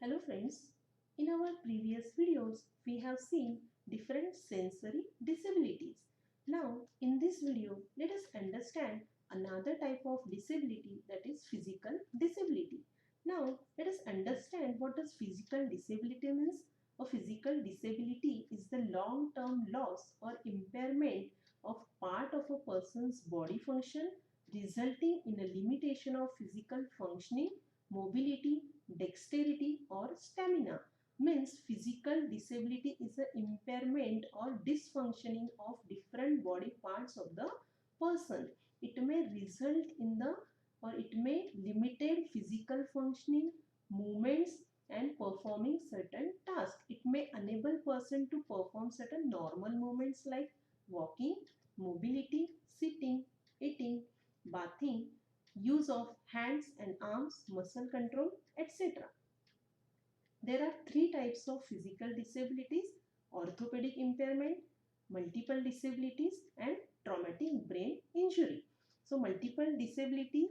Hello friends, in our previous videos we have seen different sensory disabilities. Now in this video let us understand another type of disability, that is physical disability. Now let us understand what does physical disability means. A physical disability is the long-term loss or impairment of part of a person's body function resulting in a limitation of physical functioning, mobility, dexterity or stamina. Means physical disability is an impairment or dysfunctioning of different body parts of the person. It may result in the or it may limited physical functioning, movements and performing certain tasks. It may enable person to perform certain normal movements like walking, mobility, sitting, eating, bathing, use of hands and arms, muscle control, etc. There are three types of physical disabilities: orthopedic impairment, multiple disabilities, and traumatic brain injury. So, multiple disabilities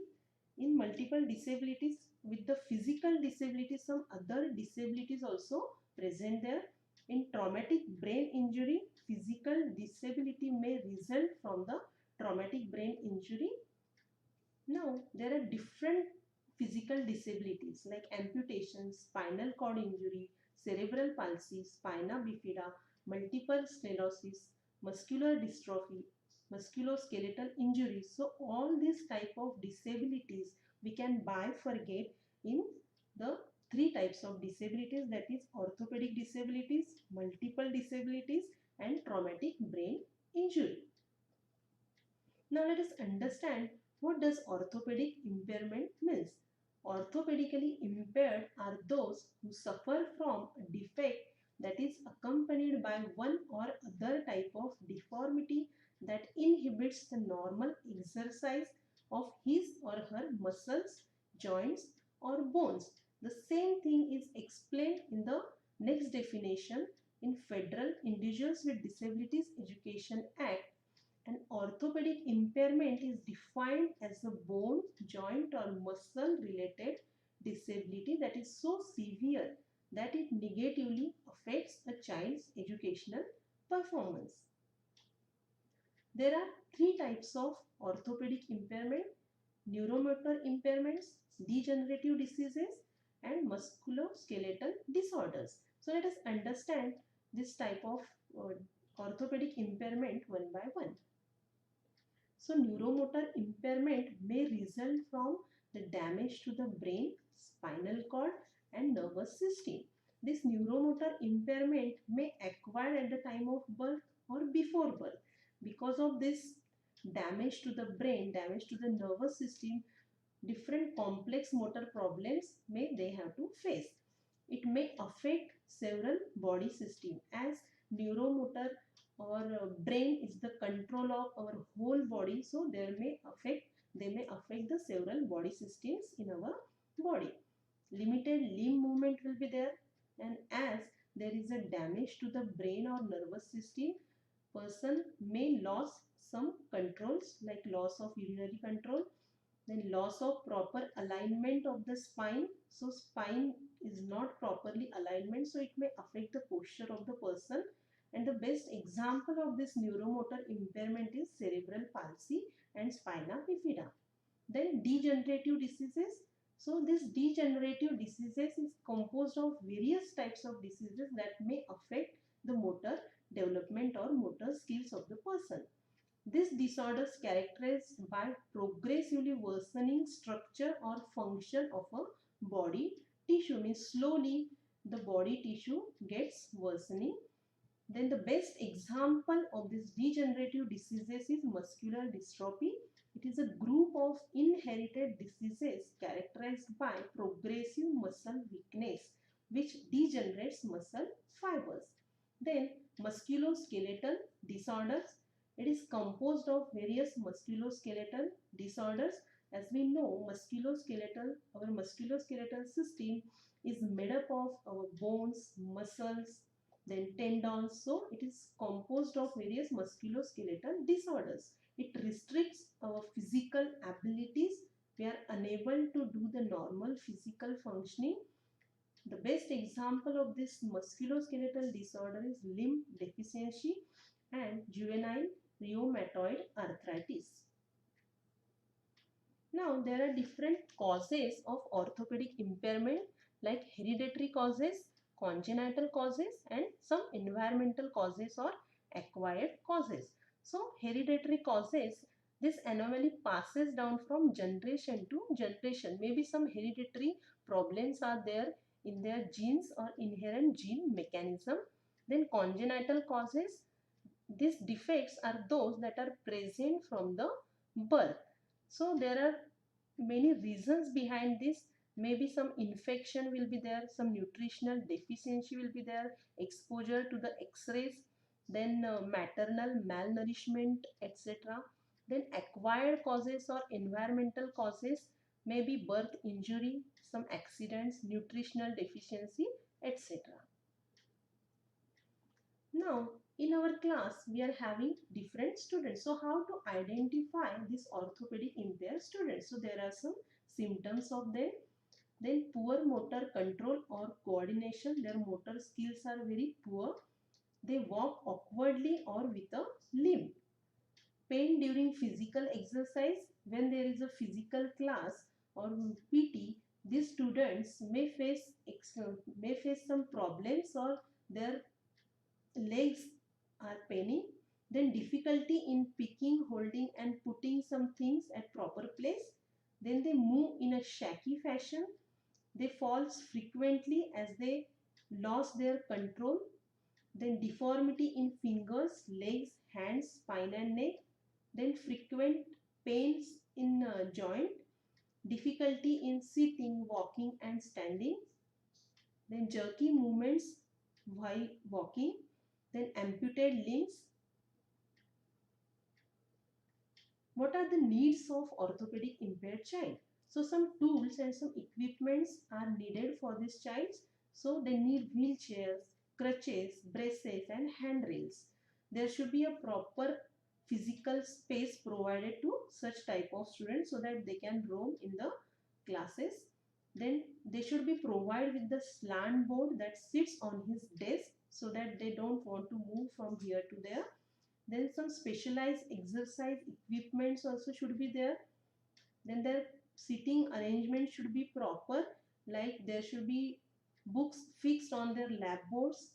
with the physical disability, some other disabilities also present there. In traumatic brain injury, physical disability may result from the traumatic brain injury. Now, there are different physical disabilities like amputation, spinal cord injury, cerebral palsy, spina bifida, multiple sclerosis, muscular dystrophy, musculoskeletal injuries. So, all these type of disabilities we can bifurcate in the three types of disabilities, that is orthopedic disabilities, multiple disabilities and traumatic brain injury. Now let us understand what does orthopedic impairment means. Orthopedically impaired are those who suffer from a defect that is accompanied by one or other type of deformity that inhibits the normal exercise of his or her muscles, joints or bones. The same thing is explained in the next definition in Federal Individuals with Disabilities Education Act. An orthopedic impairment is defined as a bone, joint or muscle related disability that is so severe that it negatively affects a child's educational performance. There are three types of orthopedic impairment: neuromotor impairments, degenerative diseases and musculoskeletal disorders. So let us understand this type of orthopedic impairment one by one. So neuromotor impairment may result from the damage to the brain, spinal cord and nervous system. This neuromotor impairment may acquire at the time of birth or before birth. Because of this damage to the brain, damage to the nervous system, different complex motor problems may they have to face. It may affect several body system, as neuromotor or brain is the control of our whole body, so they may affect the several body systems in our body. Limited limb movement will be there, and as there is a damage to the brain or nervous system, person may lose some controls like loss of urinary control, then loss of proper alignment of the spine. So spine is not properly alignment, so it may affect the posture of the person. And the best example of this neuromotor impairment is cerebral palsy and spina bifida. Then degenerative diseases. So this degenerative diseases is composed of various types of diseases that may affect the motor development or motor skills of the person. This disorder is characterized by progressively worsening structure or function of a body tissue. Means slowly the body tissue gets worsening. Then the best example of this degenerative diseases is muscular dystrophy. It is a group of inherited diseases characterized by progressive muscle weakness which degenerates muscle fibers. Then musculoskeletal disorders. It is composed of various musculoskeletal disorders. As we know, our musculoskeletal system is made up of our bones, muscles, then tendons. So it is composed of various musculoskeletal disorders. It restricts our physical abilities. We are unable to do the normal physical functioning. The best example of this musculoskeletal disorder is limb deficiency and juvenile rheumatoid arthritis. Now, there are different causes of orthopedic impairment like hereditary causes, congenital causes, and some environmental causes or acquired causes. So, hereditary causes, this anomaly passes down from generation to generation. Maybe some hereditary problems are there in their genes or inherent gene mechanism. Then congenital causes, these defects are those that are present from the birth. So there are many reasons behind this. Maybe some infection will be there, some nutritional deficiency will be there, exposure to the x-rays, then maternal malnourishment, etc. Then acquired causes or environmental causes, maybe birth injury, some accidents, nutritional deficiency, etc. Now, in our class, we are having different students. So, how to identify these orthopedic impaired students? So, there are some symptoms of them. Then, poor motor control or coordination. Their motor skills are very poor. They walk awkwardly or with a limp. Pain during physical exercise. When there is a physical class or PT, these students may face some problems or their legs are paining. Then difficulty in picking, holding and putting some things at proper place. Then they move in a shaky fashion. They fall frequently as they lost their control. Then deformity in fingers, legs, hands, spine and neck. Then frequent pains in joint. Difficulty in sitting, walking and standing. Then jerky movements while walking. Then amputated limbs. What are the needs of orthopedic impaired child? So some tools and some equipments are needed for this child. So they need wheelchairs, crutches, braces and handrails. There should be a proper physical space provided to such type of students so that they can roam in the classes. Then they should be provided with the slant board that sits on his desk so that they don't want to move from here to there. Then some specialized exercise equipments also should be there. Then their sitting arrangement should be proper, like there should be books fixed on their lap boards.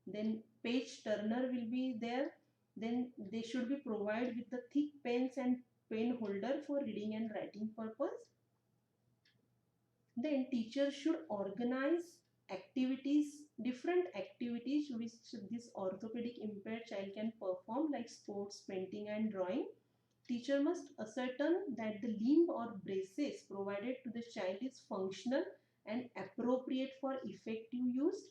Then page turner will be there. Then they should be provided with the thick pens and pen holder for reading and writing purpose. Then teachers should organize activities, different activities which this orthopedic impaired child can perform, like sports, painting and drawing. Teacher must ascertain that the limb or braces provided to the child is functional and appropriate for effective use.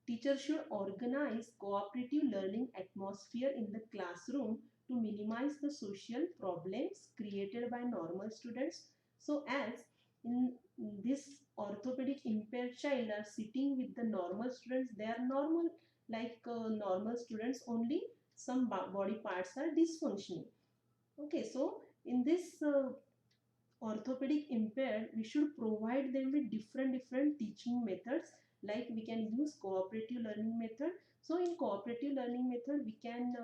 Teacher should organize cooperative learning atmosphere in the classroom to minimize the social problems created by normal students. So as in this orthopedic impaired child are sitting with the normal students, they are normal like normal students, only some body parts are dysfunctioning. Okay, so in this orthopedic impaired, we should provide them with different teaching methods, like we can use cooperative learning method. So in cooperative learning method, we can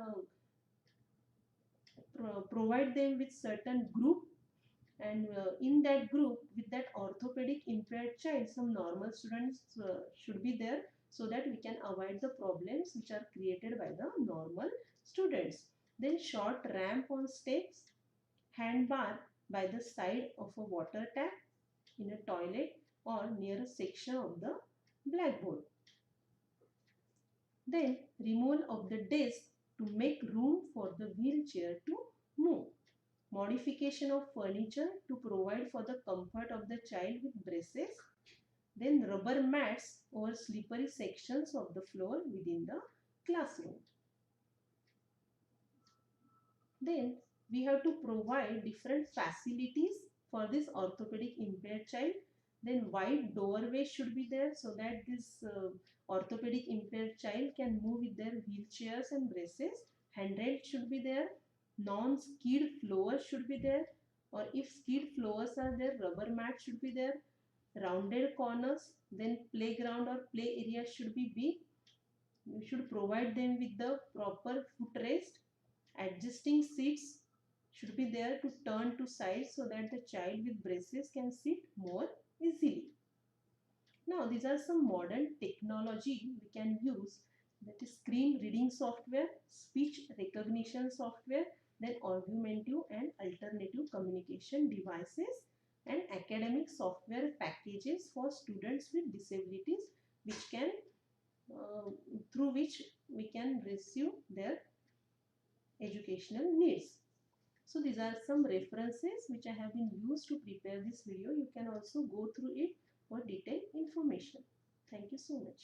provide them with certain group, and in that group with that orthopedic impaired child, some normal students should be there so that we can avoid the problems which are created by the normal students. Then short ramp on steps, hand bar by the side of a water tap in a toilet or near a section of the blackboard. Then removal of the desk to make room for the wheelchair to move. Modification of furniture to provide for the comfort of the child with braces. Then rubber mats over slippery sections of the floor within the classroom. Then we have to provide different facilities for this orthopedic impaired child. Then wide doorway should be there so that this orthopedic impaired child can move with their wheelchairs and braces. Handrail should be there. Non-skid floors should be there, or if skid floors are there, rubber mat should be there. rounded corners, then playground or play area should be big. You should provide them with the proper footrest. Adjusting seats should be there to turn to sides so that the child with braces can sit more easily. Now these are some modern technology we can use, that is screen reading software, speech recognition software, then augmentative and alternative communication devices, and academic software packages for students with disabilities, which can through which we can receive their educational needs. So these are some references which I have been used to prepare this video. You can also go through it for detailed information. Thank you so much.